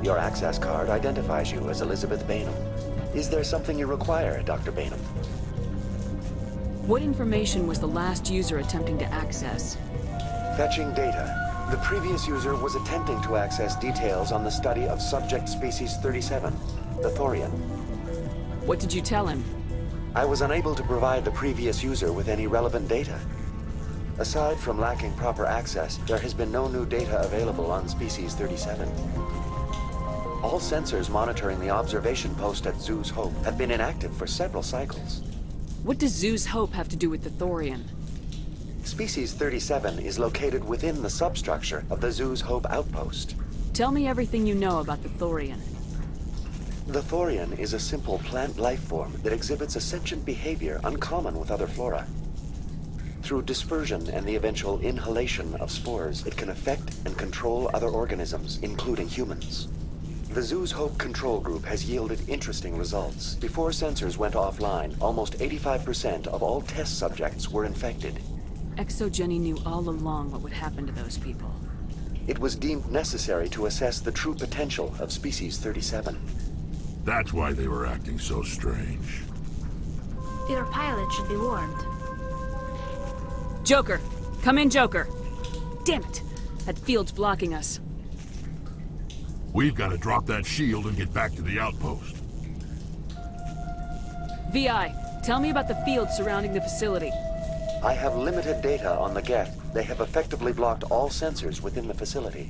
Your access card identifies you as Elizabeth Bainham. Is there something you require, Dr. Bainham? What information was the last user attempting to access? Fetching data. The previous user was attempting to access details on the study of subject species 37, the Thorian. What did you tell him? I was unable to provide the previous user with any relevant data. Aside from lacking proper access, there has been no new data available on species 37. All sensors monitoring the observation post at Zoo's Hope have been inactive for several cycles. What does Zoo's Hope have to do with the Thorian? Species 37 is located within the substructure of the Zoo's Hope outpost. Tell me everything you know about the Thorian. The Thorian is a simple plant life form that exhibits a sentient behavior uncommon with other flora. Through dispersion and the eventual inhalation of spores, it can affect and control other organisms, including humans. The Zoo's Hope control group has yielded interesting results. Before sensors went offline, almost 85% of all test subjects were infected. ExoGeni knew all along what would happen to those people. It was deemed necessary to assess the true potential of species 37. That's why they were acting so strange. Your pilot should be warned. Joker! Come in, Joker! Damn it! That field's blocking us. We've got to drop that shield and get back to the outpost. VI, tell me about the field surrounding the facility. I have limited data on the Geth. They have effectively blocked all sensors within the facility.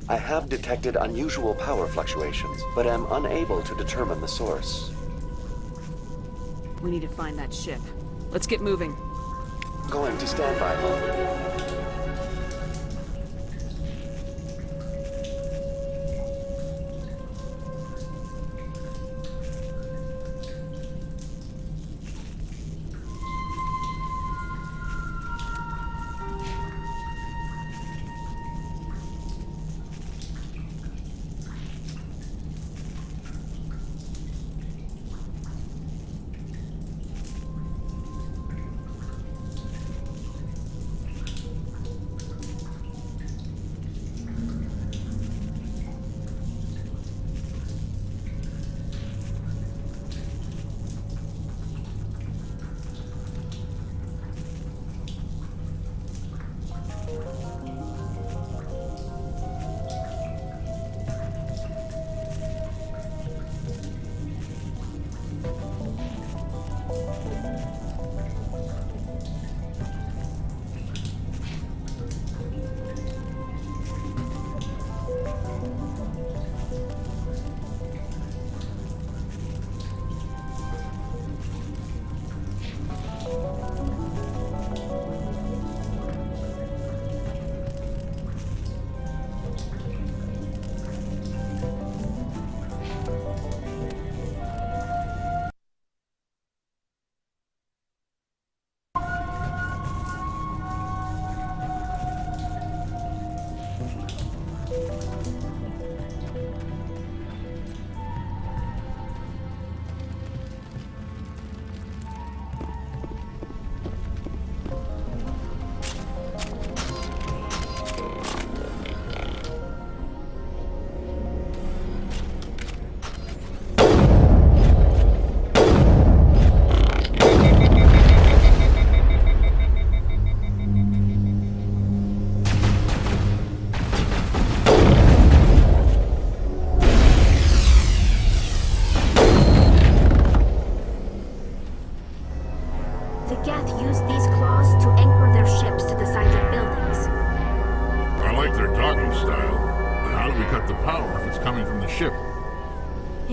I have detected unusual power fluctuations, but am unable to determine the source. We need to find that ship. Let's get moving. Going to standby mode.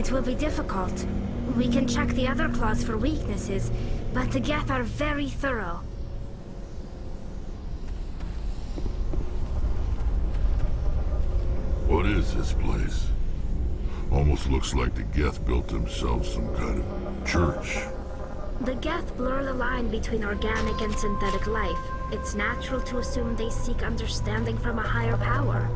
It will be difficult. We can check the other claws for weaknesses, but the Geth are very thorough. What is this place? Almost looks like the Geth built themselves some kind of church. The Geth blur the line between organic and synthetic life. It's natural to assume they seek understanding from a higher power.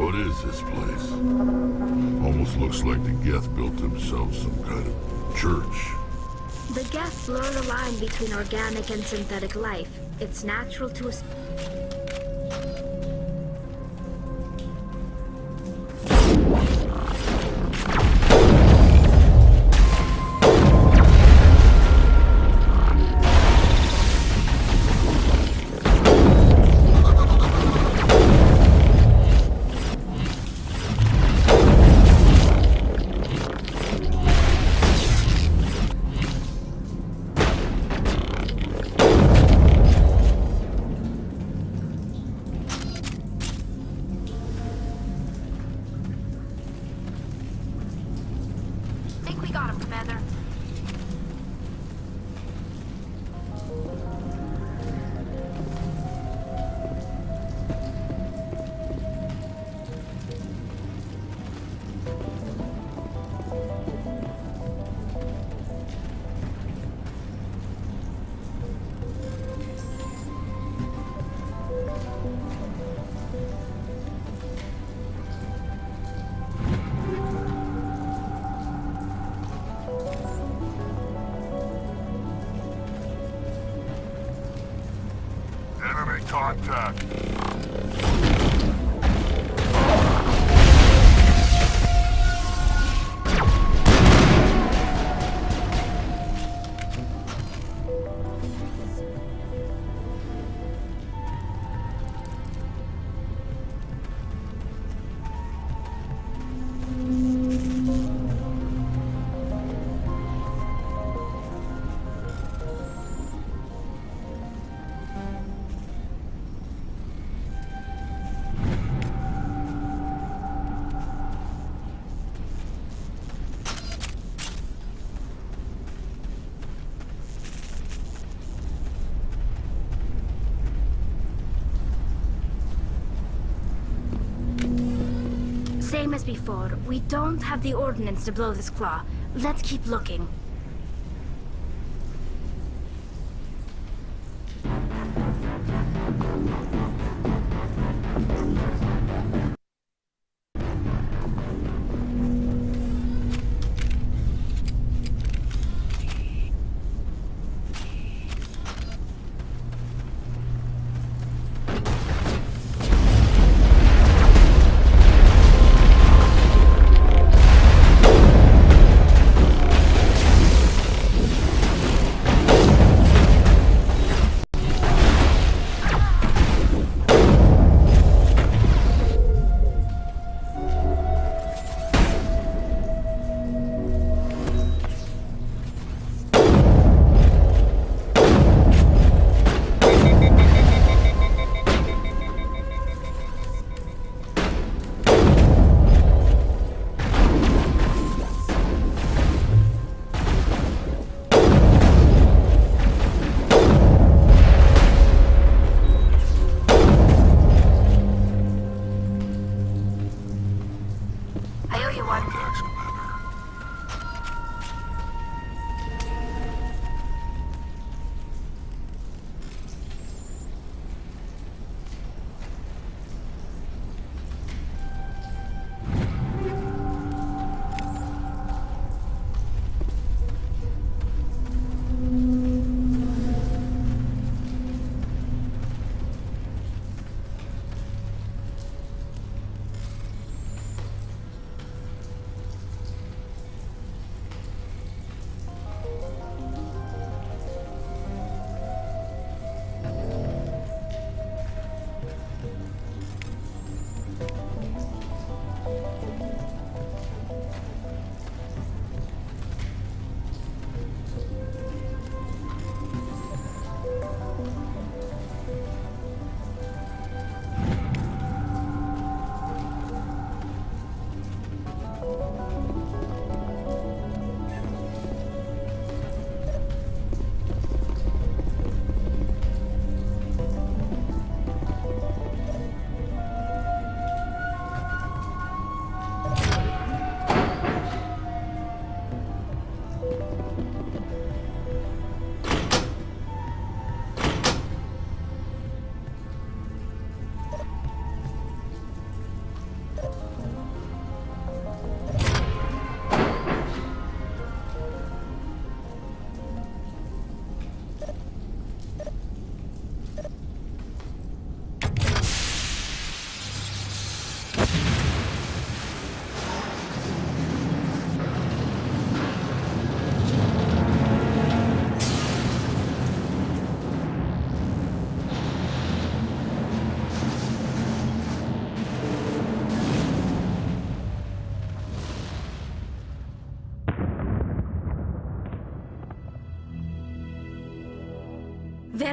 What is this place? Almost looks like the Geth built themselves some kind of church. The Geth blur the line between organic and synthetic life. It's natural to assume. Think we got him, Commander. Enemy contact. Same as before, we don't have the ordnance to blow this claw. Let's keep looking.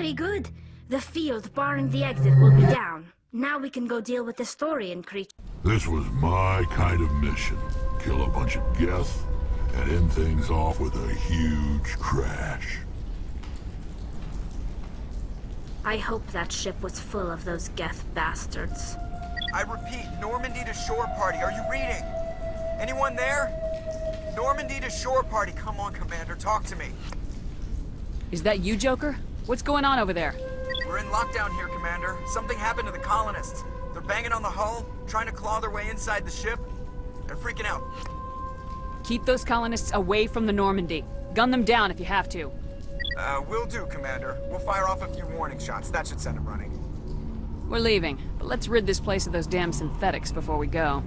Very good. The field barring the exit will be down. Now we can go deal with the Thorian creature. This was my kind of mission. Kill a bunch of Geth and end things off with a huge crash. I hope that ship was full of those Geth bastards. I repeat, Normandy to shore party. Are you reading? Anyone there? Normandy to shore party. Come on, Commander, talk to me. Is that you, Joker? What's going on over there? We're in lockdown here, Commander. Something happened to the colonists. They're banging on the hull, trying to claw their way inside the ship. They're freaking out. Keep those colonists away from the Normandy. Gun them down if you have to. Will do, Commander. We'll fire off a few warning shots. That should send them running. We're leaving, but let's rid this place of those damn synthetics before we go.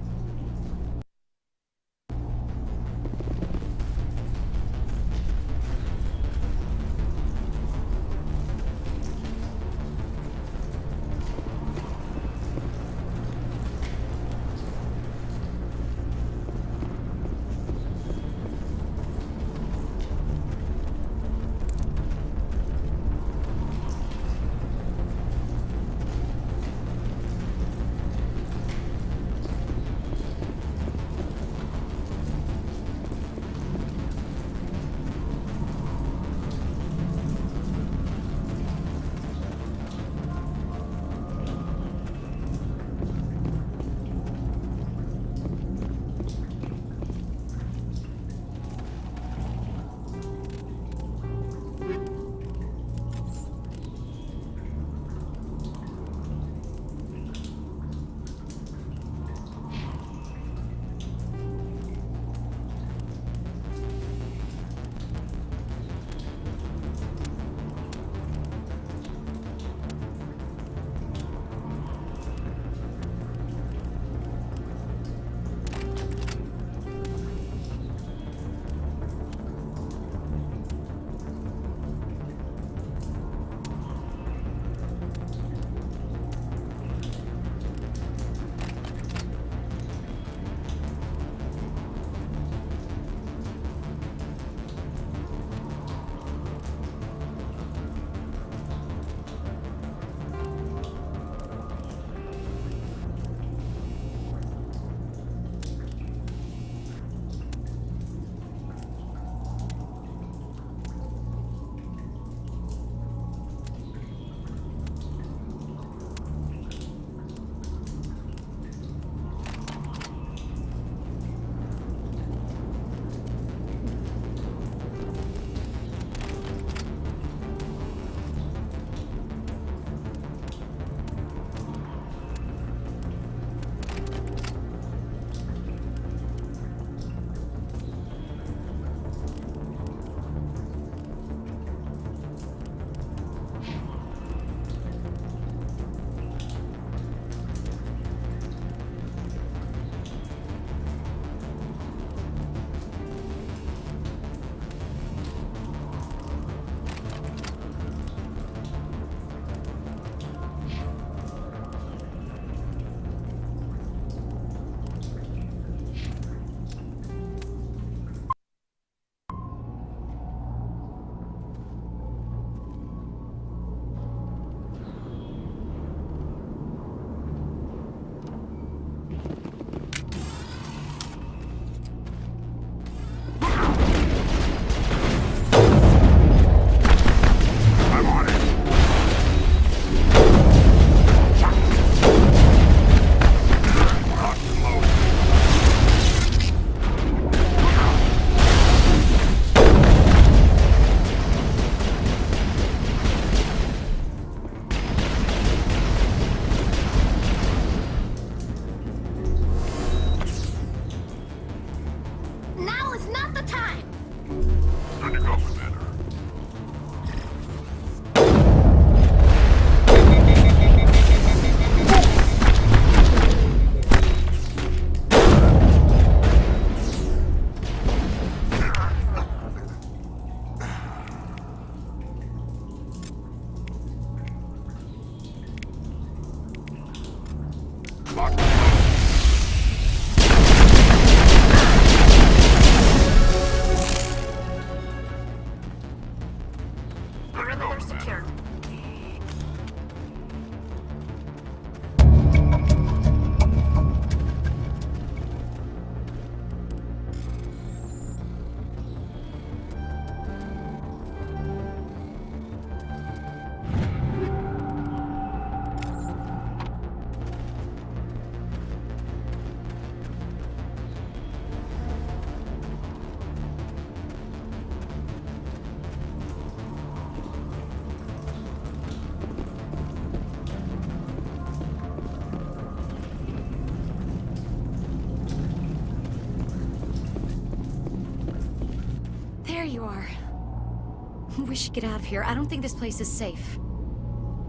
we should get out of here. I don't think this place is safe.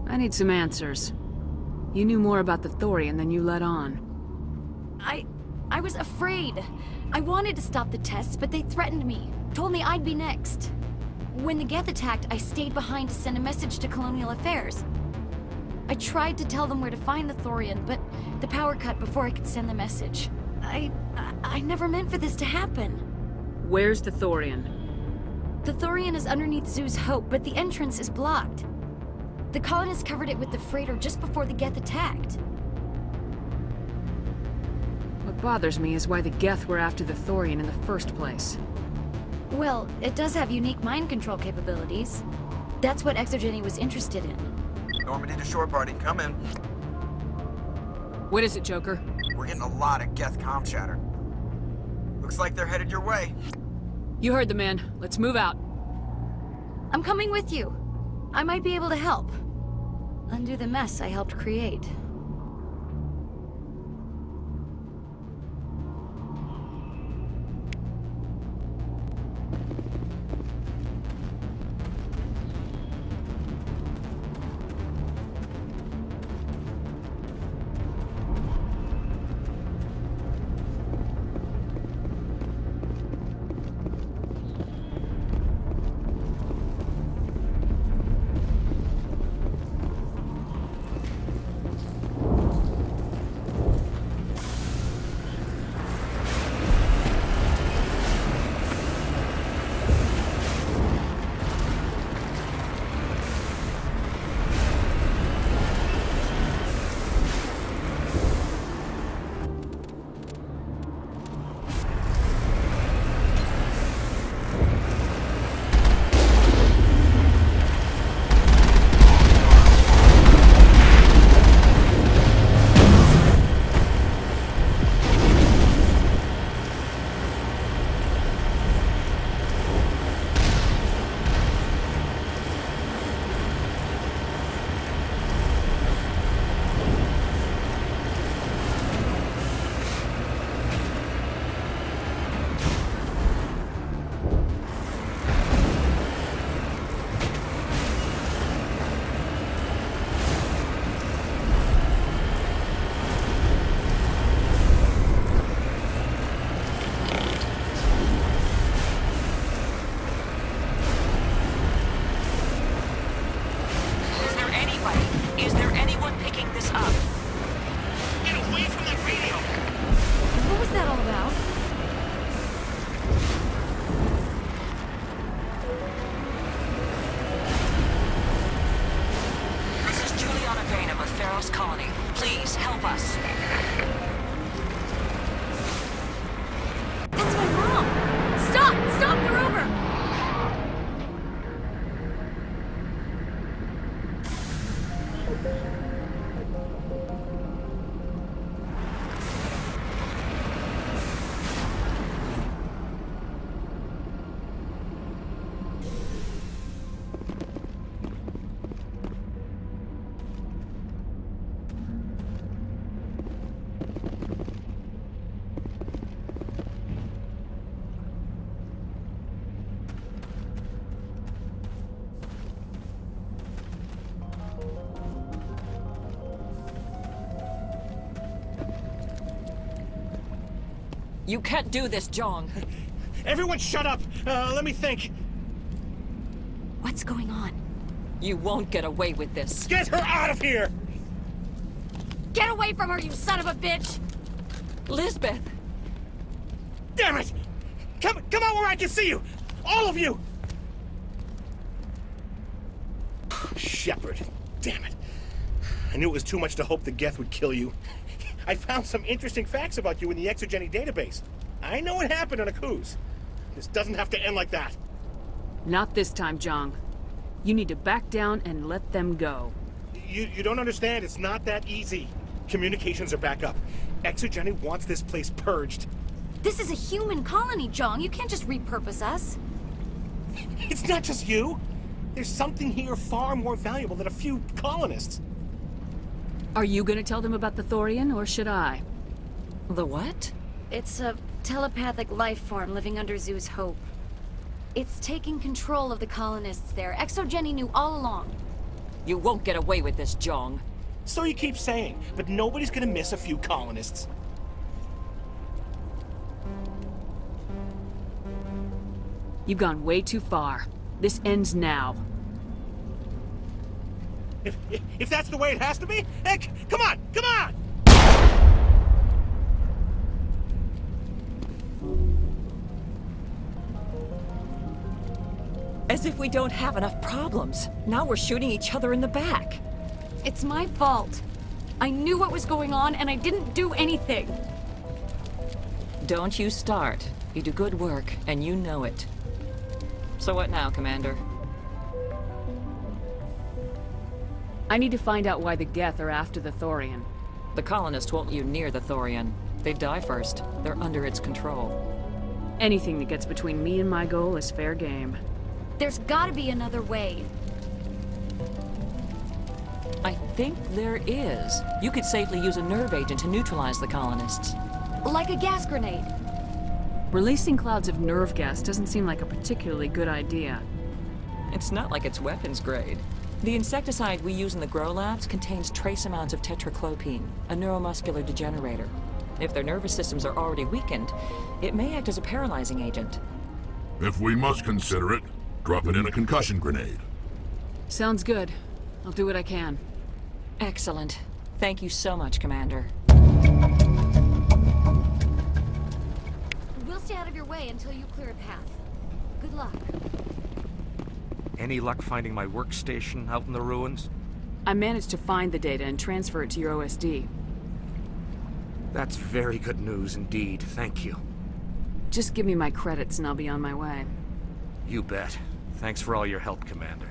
I need some answers. You knew more about the Thorian than you let on. I was afraid. I wanted to stop the tests, but they threatened me. Told me I'd be next. When the Geth attacked, I stayed behind to send a message to Colonial Affairs. I tried to tell them where to find the Thorian, but the power cut before I could send the message. I never meant for this to happen. Where's the Thorian? The Thorian is underneath Zoo's Hope, but the entrance is blocked. The colonists covered it with the freighter just before the Geth attacked. What bothers me is why the Geth were after the Thorian in the first place. Well, it does have unique mind control capabilities. That's what Exogeny was interested in. Normandy to shore party, come in. What is it, Joker? We're getting a lot of Geth comm chatter. Looks like they're headed your way. You heard the man. Let's move out. I'm coming with you. I might be able to help. Undo the mess I helped create. Feros colony. Please, help us. That's my mom! Stop! Stop! We're over! You can't do this, Jong. Everyone shut up! Let me think. What's going on? You won't get away with this. Get her out of here! Get away from her, you son of a bitch! Lisbeth! Damn it! Come out where I can see you! All of you! Shepard. Damn it. I knew it was too much to hope the Geth would kill you. I found some interesting facts about you in the Exogeny database. I know what happened on Akuz. This doesn't have to end like that. Not this time, Jong. You need to back down and let them go. You don't understand. It's not that easy. Communications are back up. Exogeny wants this place purged. This is a human colony, Jong. You can't just repurpose us. It's not just you. There's something here far more valuable than a few colonists. Are you gonna tell them about the Thorian, or should I? The what? It's a telepathic life form living under Zoo's Hope. It's taking control of the colonists there. Exogeny knew all along. You won't get away with this, Jong. So you keep saying, but nobody's gonna miss a few colonists. You've gone way too far. This ends now. If that's the way it has to be, heck, come on, come on! As if we don't have enough problems. Now we're shooting each other in the back. It's my fault. I knew what was going on, and I didn't do anything. Don't you start. You do good work, and you know it. So what now, Commander? I need to find out why the Geth are after the Thorian. The colonists won't you near the Thorian. They'd die first. They're under its control. Anything that gets between me and my goal is fair game. There's gotta be another way. I think there is. You could safely use a nerve agent to neutralize the colonists. Like a gas grenade. Releasing clouds of nerve gas doesn't seem like a particularly good idea. It's not like it's weapons grade. The insecticide we use in the grow labs contains trace amounts of tetraclopine, a neuromuscular degenerator. If their nervous systems are already weakened, it may act as a paralyzing agent. If we must consider it, drop it in a concussion grenade. Sounds good. I'll do what I can. Excellent. Thank you so much, Commander. We'll stay out of your way until you clear a path. Good luck. Any luck finding my workstation out in the ruins? I managed to find the data and transfer it to your OSD. That's very good news indeed, thank you. Just give me my credits and I'll be on my way. You bet. Thanks for all your help, Commander.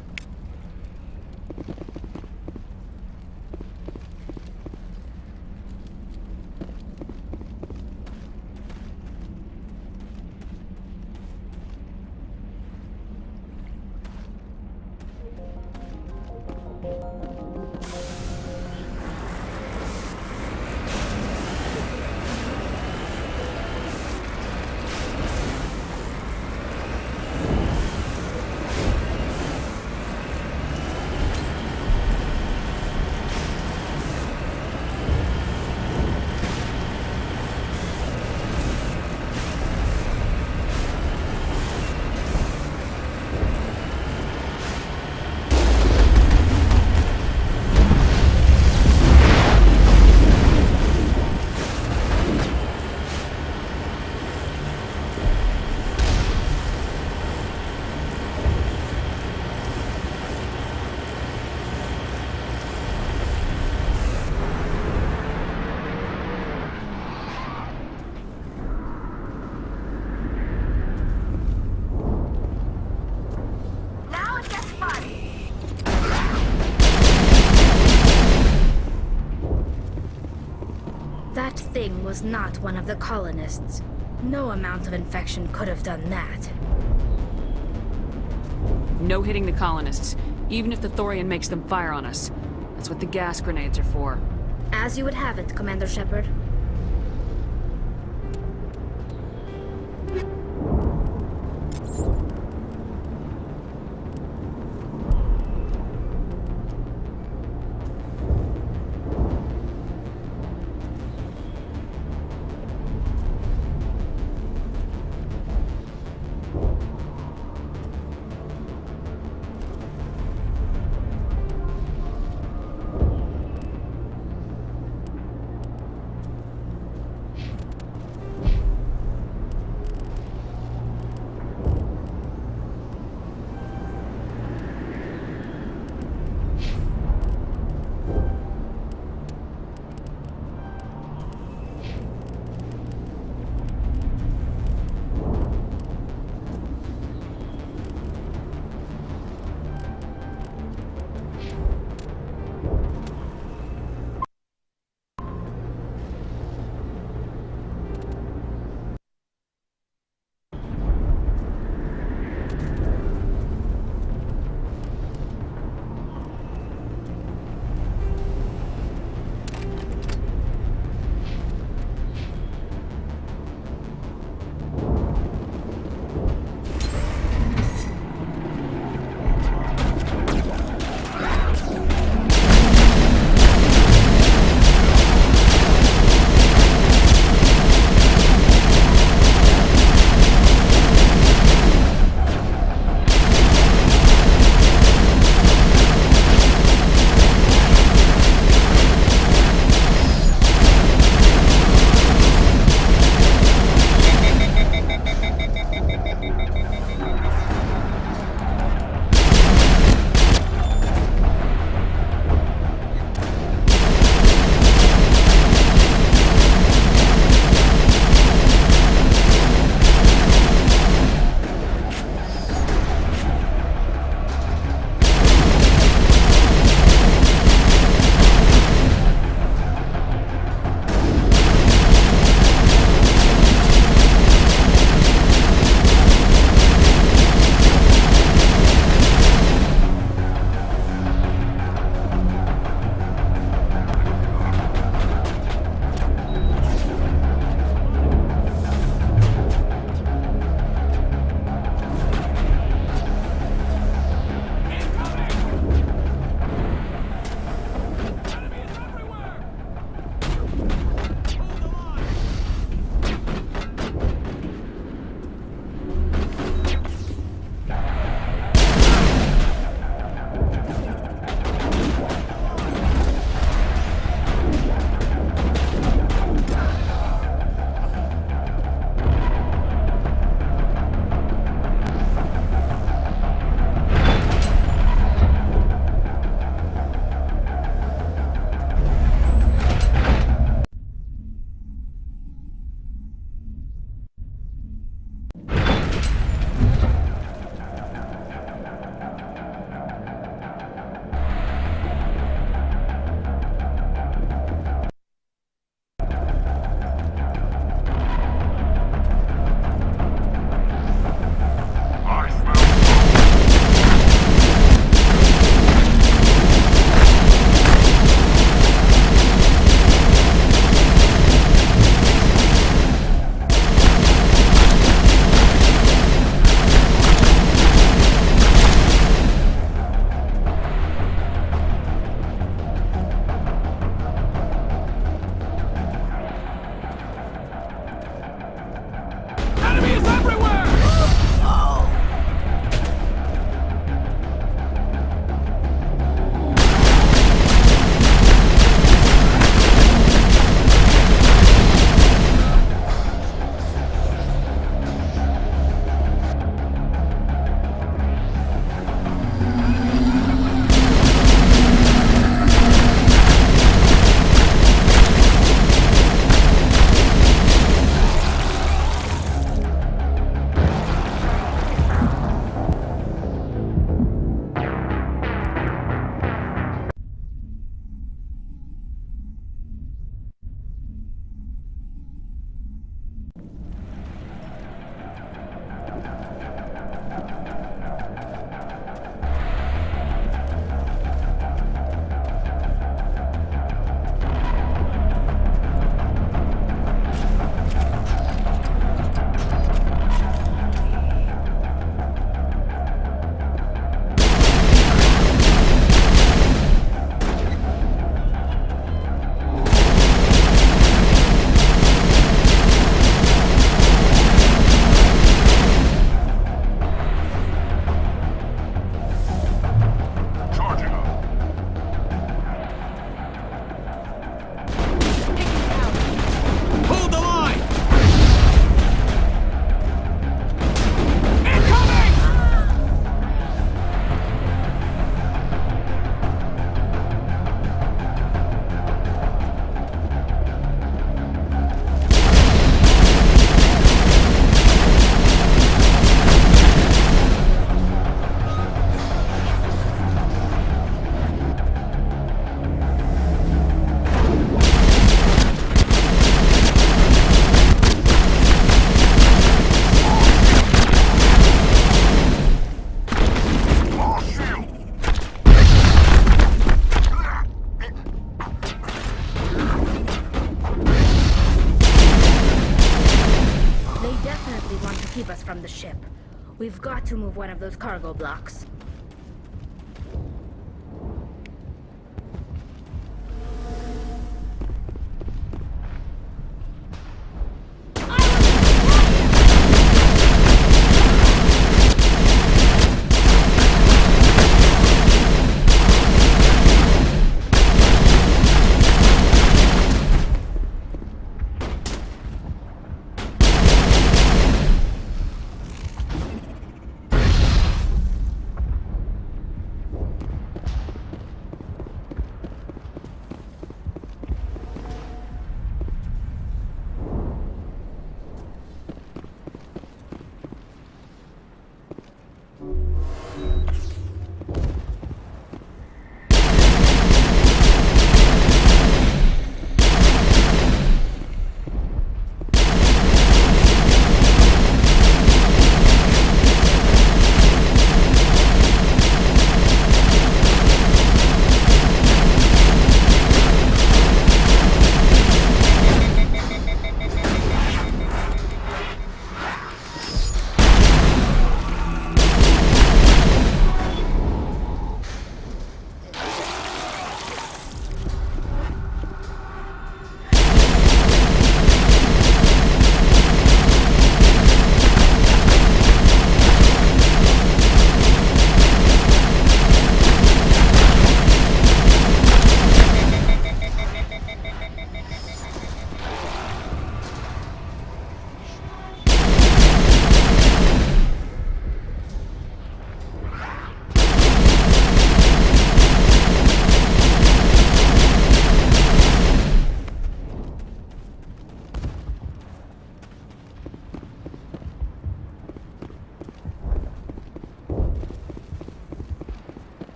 That thing was not one of the colonists. No amount of infection could have done that. No hitting the colonists, even if the Thorian makes them fire on us. That's what the gas grenades are for. As you would have it, Commander Shepard. from the ship. We've got to move one of those cargo blocks.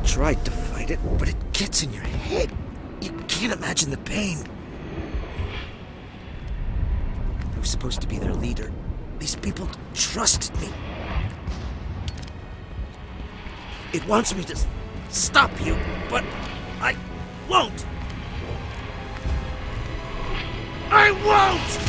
Tried to fight it, but it gets in your head. You can't imagine the pain. I was supposed to be their leader. These people trusted me. It wants me to stop you, but I won't. I won't!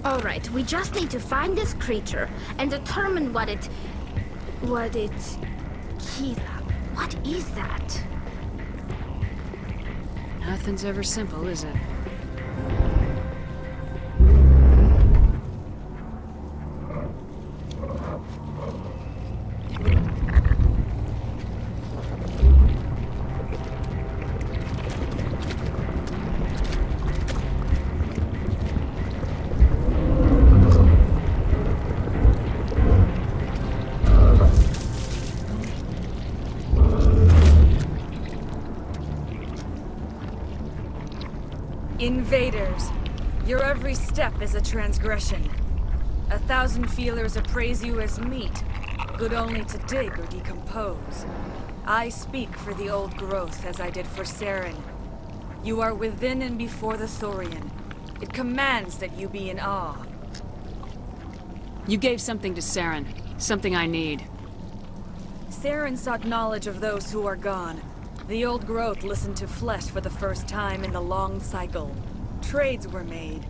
Alright, we just need to find this creature and determine what it... Keith, what is that? Nothing's ever simple, is it? Invaders, your every step is a transgression. 1,000 feelers appraise you as meat, good only to dig or decompose. I speak for the old growth as I did for Saren. You are within and before the Thorian. It commands that you be in awe. You gave something to Saren. Something I need. Saren sought knowledge of those who are gone. The old growth listened to flesh for the first time in the long cycle. Trades were made.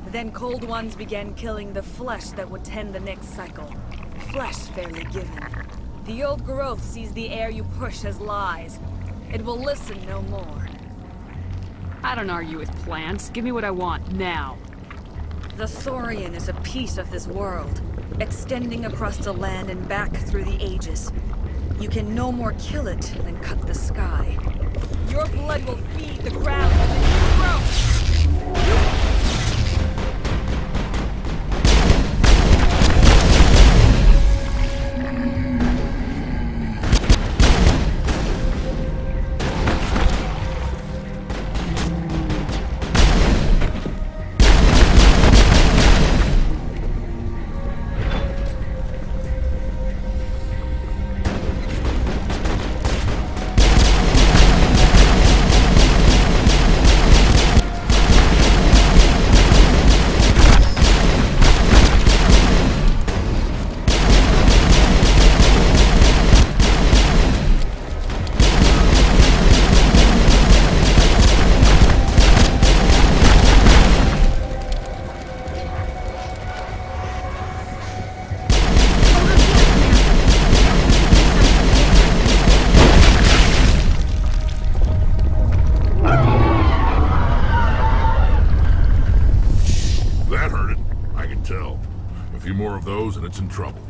Then cold ones began killing the flesh that would tend the next cycle. Flesh fairly given. The old growth sees the air you push as lies. It will listen no more. I don't argue with plants. Give me what I want, now. The Thorian is a piece of this world, extending across the land and back through the ages. You can no more kill it than cut the sky. Your blood will feed the ground and the new growth! And it's in trouble.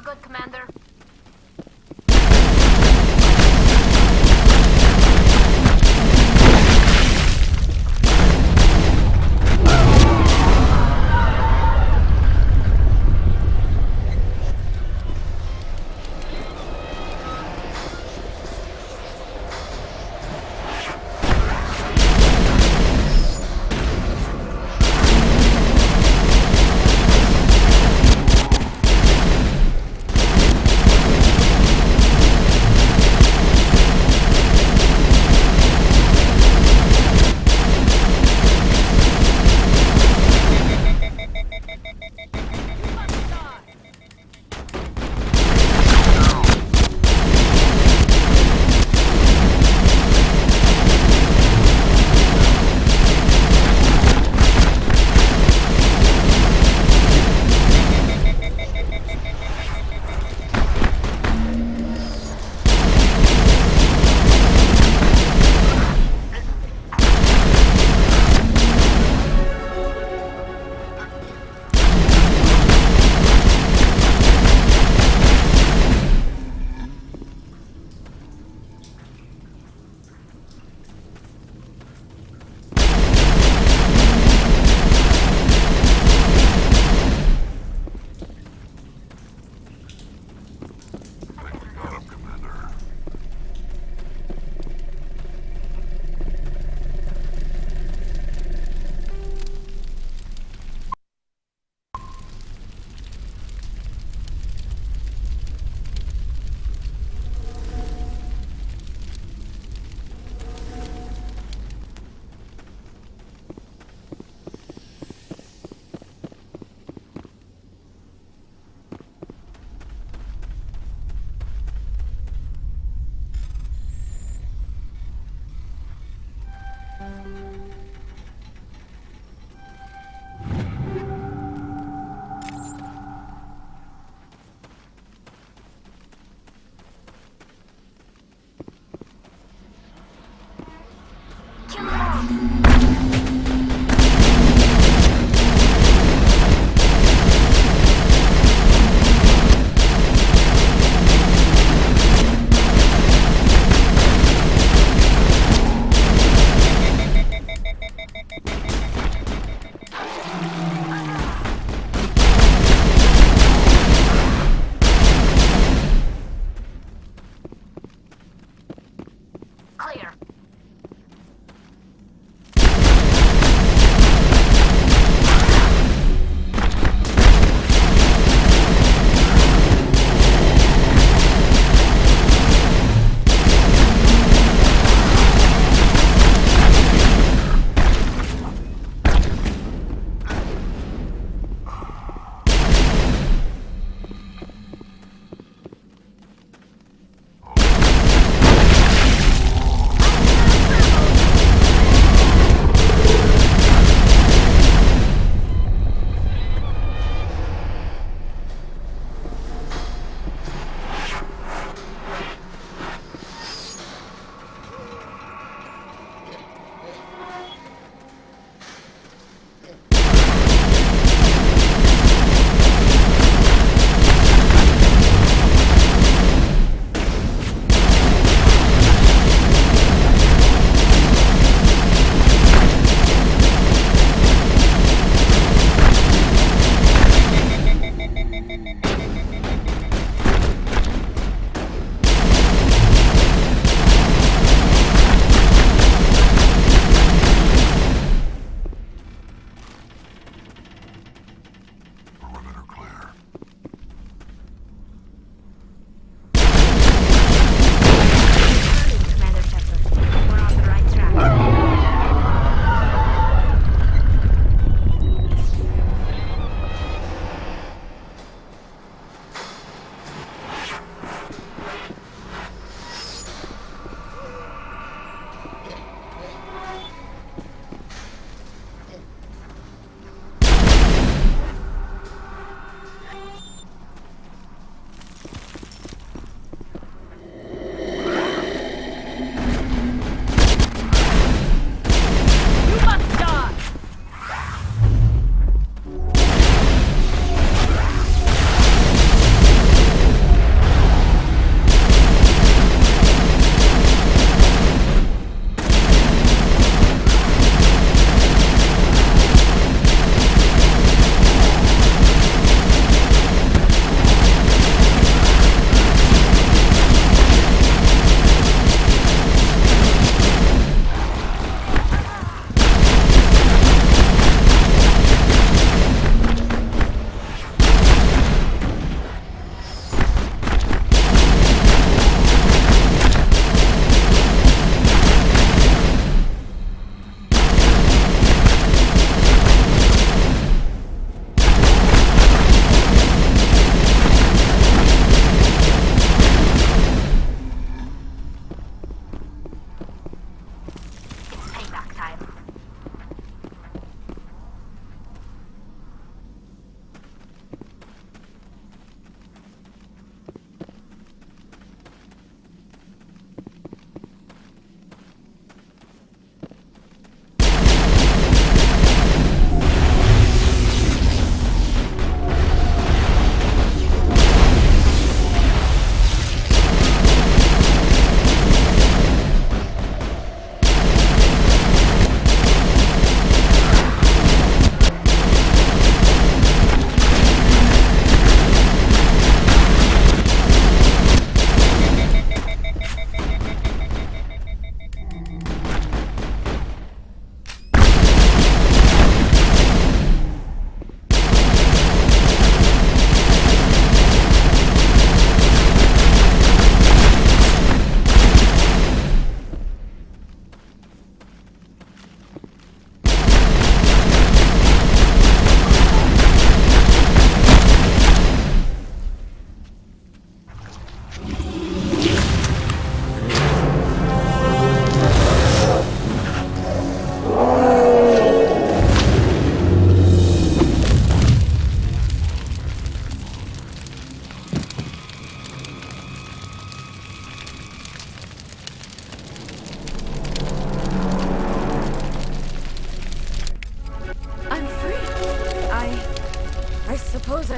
good, Commander.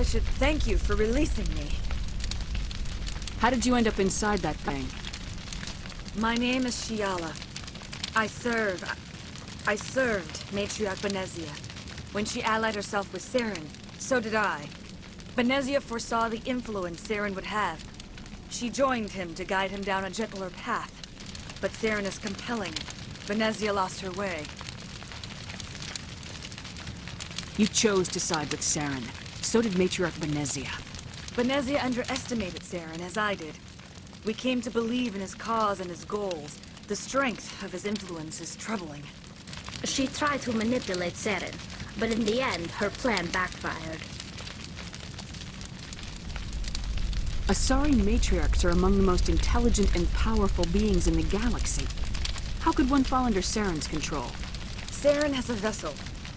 should thank you for releasing me. How did you end up inside that thing? My name is Shiala. I served Matriarch Benezia. When she allied herself with Saren, so did I. Benezia foresaw the influence Saren would have. She joined him to guide him down a gentler path. But Saren is compelling. Benezia lost her way. You chose to side with Saren. So did Matriarch Benezia. Benezia underestimated Saren, as I did. We came to believe in his cause and his goals. The strength of his influence is troubling. She tried to manipulate Saren, but in the end, her plan backfired. Asari matriarchs are among the most intelligent and powerful beings in the galaxy. How could one fall under Saren's control? Saren has a vessel,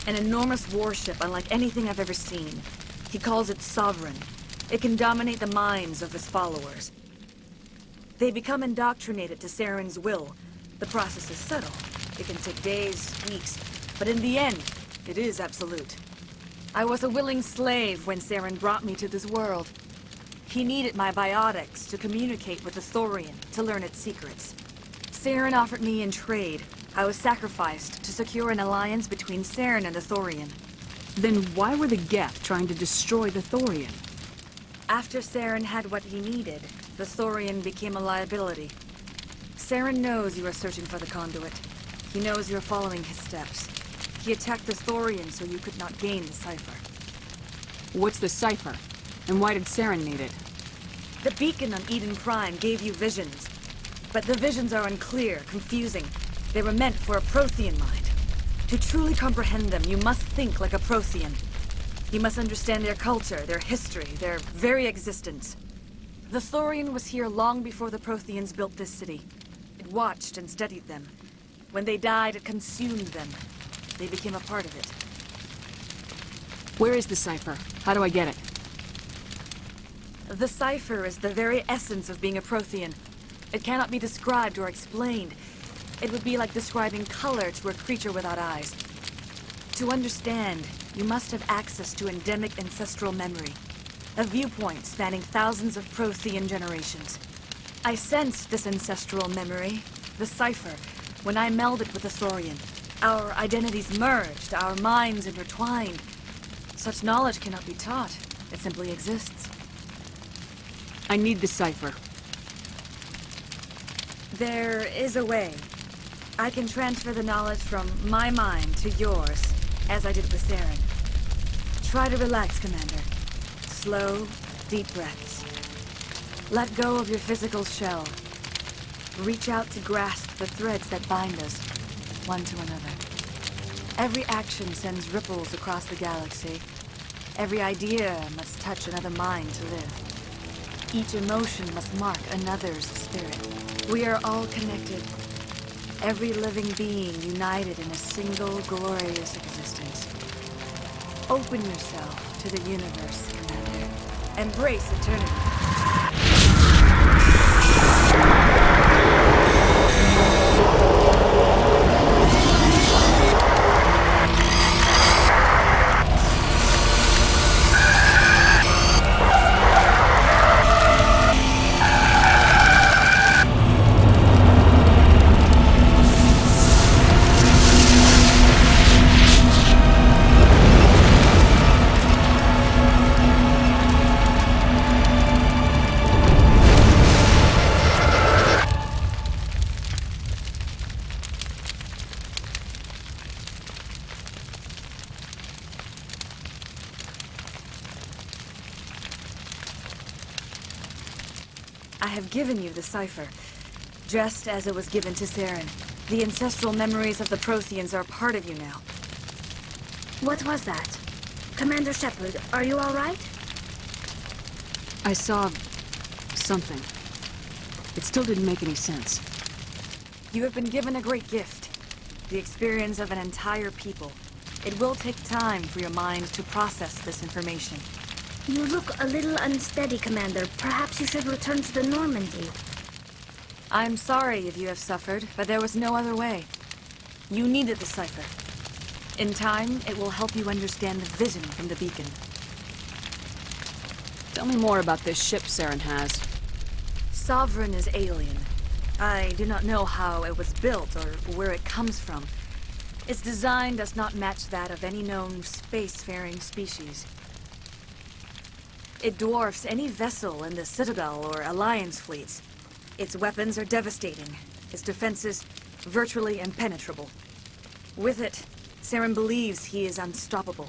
an enormous warship unlike anything I've ever seen. He calls it Sovereign. It can dominate the minds of his followers. They become indoctrinated to Saren's will. The process is subtle. It can take days, weeks, but in the end, it is absolute. I was a willing slave when Saren brought me to this world. He needed my biotics to communicate with the Thorian, to learn its secrets. Saren offered me in trade. I was sacrificed to secure an alliance between Saren and the Thorian. Then why were the Geth trying to destroy the Thorian? After Saren had what he needed, the Thorian became a liability. Saren knows you are searching for the conduit. He knows you're following his steps. He attacked the Thorian so you could not gain the cipher. What's the cipher? And why did Saren need it? The beacon on Eden Prime gave you visions. But the visions are unclear, confusing. They were meant for a Prothean mind. To truly comprehend them, you must think like a Prothean. You must understand their culture, their history, their very existence. The Thorian was here long before the Protheans built this city. It watched and studied them. When they died, it consumed them. They became a part of it. Where is the cipher? How do I get it? The cipher is the very essence of being a Prothean. It cannot be described or explained. It would be like describing color to a creature without eyes. To understand, you must have access to endemic ancestral memory. A viewpoint spanning thousands of Prothean generations. I sensed this ancestral memory, the cipher, when I melded with the Thorian. Our identities merged, our minds intertwined. Such knowledge cannot be taught. It simply exists. I need the cipher. There is a way. I can transfer the knowledge from my mind to yours, as I did with Saren. Try to relax, Commander. Slow, deep breaths. Let go of your physical shell. Reach out to grasp the threads that bind us, one to another. Every action sends ripples across the galaxy. Every idea must touch another mind to live. Each emotion must mark another's spirit. We are all connected. Every living being united in a single glorious existence. Open yourself to the universe, Commander. Embrace eternity. I have given you the cipher, just as it was given to Saren. The ancestral memories of the Protheans are part of you now. What was that? Commander Shepard, are you all right? I saw something. It still didn't make any sense. You have been given a great gift. The experience of an entire people. It will take time for your mind to process this information. You look a little unsteady, Commander. Perhaps you should return to the Normandy. I'm sorry if you have suffered, but there was no other way. You needed the cipher. In time, it will help you understand the vision from the beacon. Tell me more about this ship Saren has. Sovereign is alien. I do not know how it was built or where it comes from. Its design does not match that of any known spacefaring species. It dwarfs any vessel in the Citadel or Alliance fleets. Its weapons are devastating. Its defenses virtually impenetrable. With it, Saren believes he is unstoppable.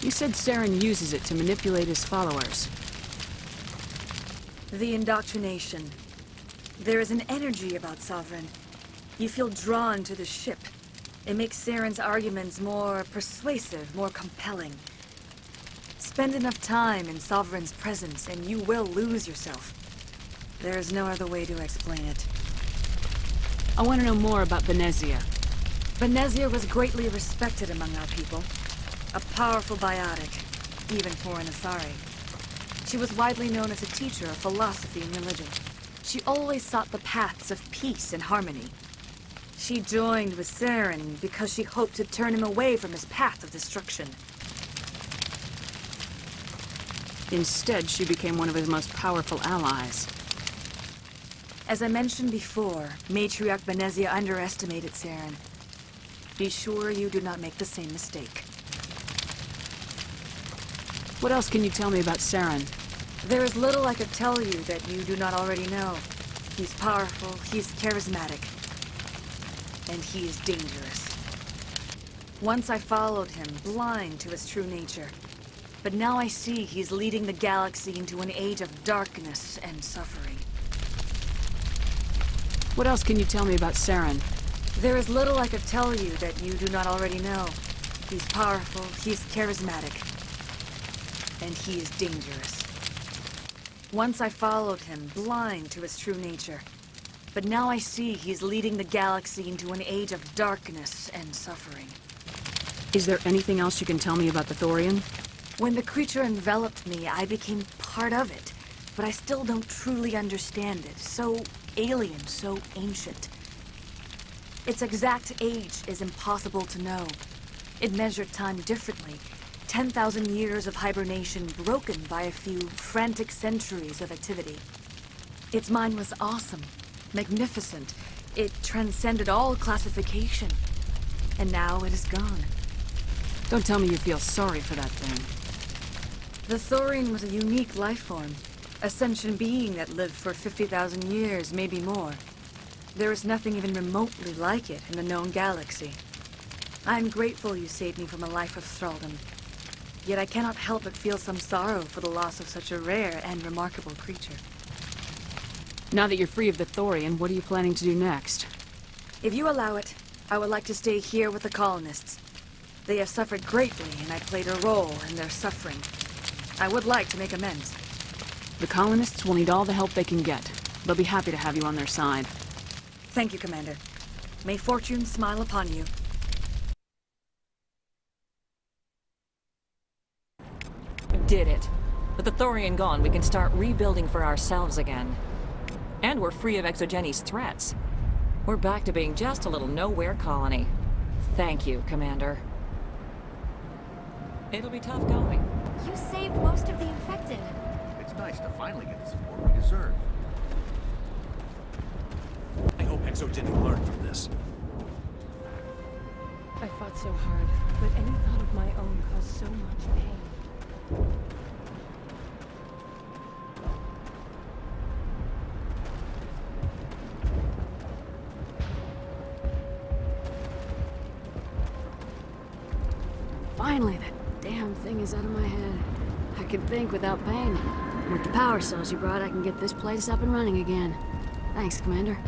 You said Saren uses it to manipulate his followers. The indoctrination. There is an energy about Sovereign. You feel drawn to the ship. It makes Saren's arguments more persuasive, more compelling. Spend enough time in Sovereign's presence and you will lose yourself. There is no other way to explain it. I want to know more about Benezia. Benezia was greatly respected among our people. A powerful biotic, even for an Asari. She was widely known as a teacher of philosophy and religion. She always sought the paths of peace and harmony. She joined with Saren because she hoped to turn him away from his path of destruction. Instead, she became one of his most powerful allies. As I mentioned before, Matriarch Benezia underestimated Saren. Be sure you do not make the same mistake. What else can you tell me about Saren? There is little I could tell you that you do not already know. He's powerful, he's charismatic, and he is dangerous. Once I followed him, blind to his true nature. But now I see he's leading the galaxy into an age of darkness and suffering. What else can you tell me about Saren? There is little I could tell you that you do not already know. He's powerful, he's charismatic, and he is dangerous. Once I followed him, blind to his true nature. But now I see he's leading the galaxy into an age of darkness and suffering. Is there anything else you can tell me about the Thorian? When the creature enveloped me, I became part of it. But I still don't truly understand it. So alien, so ancient. Its exact age is impossible to know. It measured time differently. 10,000 years of hibernation broken by a few frantic centuries of activity. Its mind was awesome, magnificent. It transcended all classification. And now it is gone. Don't tell me you feel sorry for that thing. The Thorian was a unique life form. A sentient being that lived for 50,000 years, maybe more. There is nothing even remotely like it in the known galaxy. I am grateful you saved me from a life of thraldom. Yet I cannot help but feel some sorrow for the loss of such a rare and remarkable creature. Now that you're free of the Thorian, what are you planning to do next? If you allow it, I would like to stay here with the colonists. They have suffered greatly, and I played a role in their suffering. I would like to make amends. The colonists will need all the help they can get. They'll be happy to have you on their side. Thank you, Commander. May fortune smile upon you. Did it. With the Thorian gone, we can start rebuilding for ourselves again. And we're free of Exogeni's threats. We're back to being just a little nowhere colony. Thank you, Commander. It'll be tough going. You saved most of the infected. It's nice to finally get the support we deserve. I hope Exo didn't learn from this. I fought so hard, but any thought of my own caused so much pain. Finally, that damn thing is out of my head. I can think without pain. With the power cells you brought, I can get this place up and running again. Thanks, Commander.